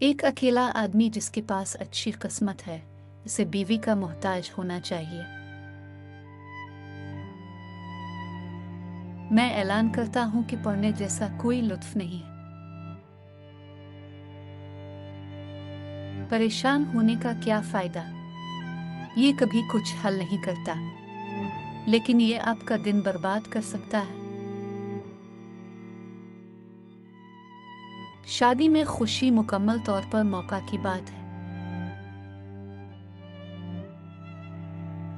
एक अकेला आदमी जिसके पास अच्छी किस्मत है, उसे बीवी का मोहताज होना चाहिए। मैं ऐलान करता हूं कि पढ़ने जैसा कोई लुत्फ नहीं है। परेशान होने का क्या फायदा? ये कभी कुछ हल नहीं करता, लेकिन ये आपका दिन बर्बाद कर सकता है। शादी में खुशी मुकम्मल तौर पर मौका की बात है।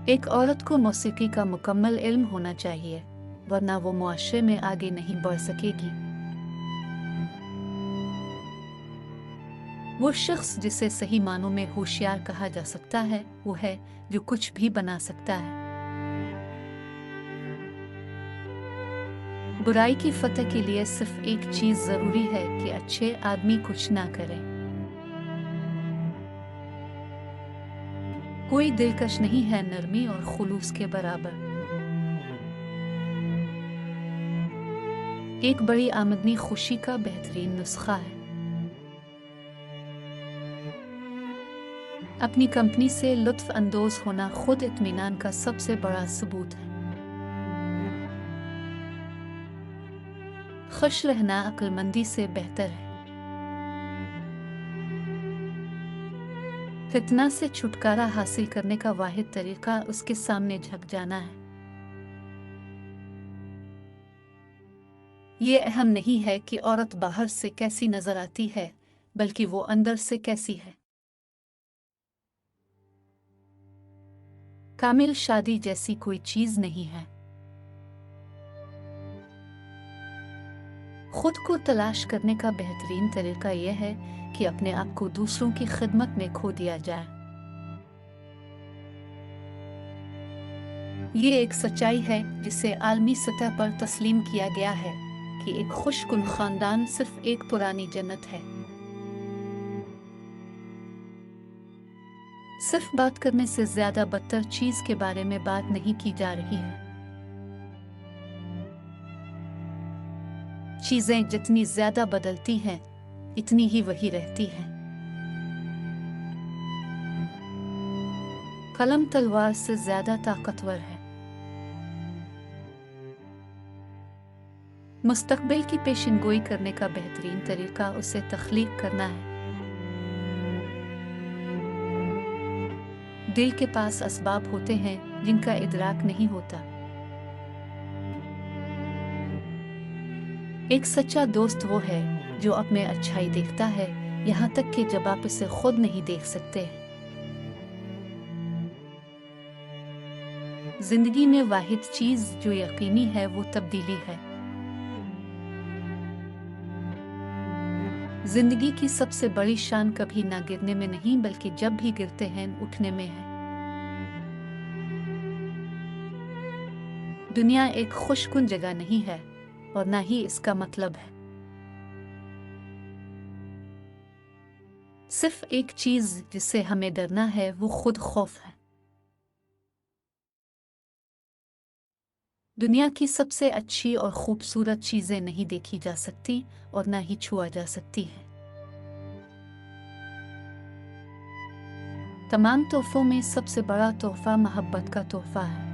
एक औरत को मौसीकी का मुकम्मल इल्म होना चाहिए, वरना वो मुआशरे में आगे नहीं बढ़ सकेगी। वो शख्स जिसे सही मानों में होशियार कहा जा सकता है, वो है जो कुछ भी बना सकता है। बुराई की फतह के लिए सिर्फ एक चीज जरूरी है कि अच्छे आदमी कुछ ना करें। कोई दिलकश नहीं है नरमी और खुलूस के बराबर। एक बड़ी आमदनी खुशी का बेहतरीन नुस्खा है। अपनी कंपनी से लुत्फ अंदोज होना खुद इत्मीनान का सबसे बड़ा सबूत है। खुश रहना अक्लमंदी से बेहतर है। फितना से छुटकारा हासिल करने का वाहिद तरीका उसके सामने झुक जाना है। ये अहम नहीं है कि औरत बाहर से कैसी नजर आती है, बल्कि वो अंदर से कैसी है। कामिल शादी जैसी कोई चीज नहीं है। खुद को तलाश करने का बेहतरीन तरीका यह है कि अपने आप को दूसरों की खिदमत में खो दिया जाए। ये एक सच्चाई है जिसे आलमी सतह पर तस्लीम किया गया है कि एक खुशकुन खानदान सिर्फ एक पुरानी जन्नत है। सिर्फ बात करने से ज्यादा बदतर चीज के बारे में बात नहीं की जा रही है। चीजें जितनी ज्यादा बदलती हैं, इतनी ही वही रहती हैं। कलम तलवार से ज्यादा ताकतवर है। मुस्तकबिल की पेशिनगोई करने का बेहतरीन तरीका उसे तख्लीक करना है। दिल के पास असबाब होते हैं जिनका इदराक नहीं होता। एक सच्चा दोस्त वो है जो आप में अच्छाई देखता है, यहाँ तक कि जब आप इसे खुद नहीं देख सकते। जिंदगी में वाहिद चीज जो यकीनी है वो तब्दीली है। जिंदगी की सबसे बड़ी शान कभी ना गिरने में नहीं, बल्कि जब भी गिरते हैं उठने में है। दुनिया एक खुशकुन जगह नहीं है और ना ही इसका मतलब है। सिर्फ एक चीज जिससे हमें डरना है वो खुद खौफ है। दुनिया की सबसे अच्छी और खूबसूरत चीजें नहीं देखी जा सकती और ना ही छुआ जा सकती है। तमाम तोहफों में सबसे बड़ा तोहफा मोहब्बत का तोहफा है।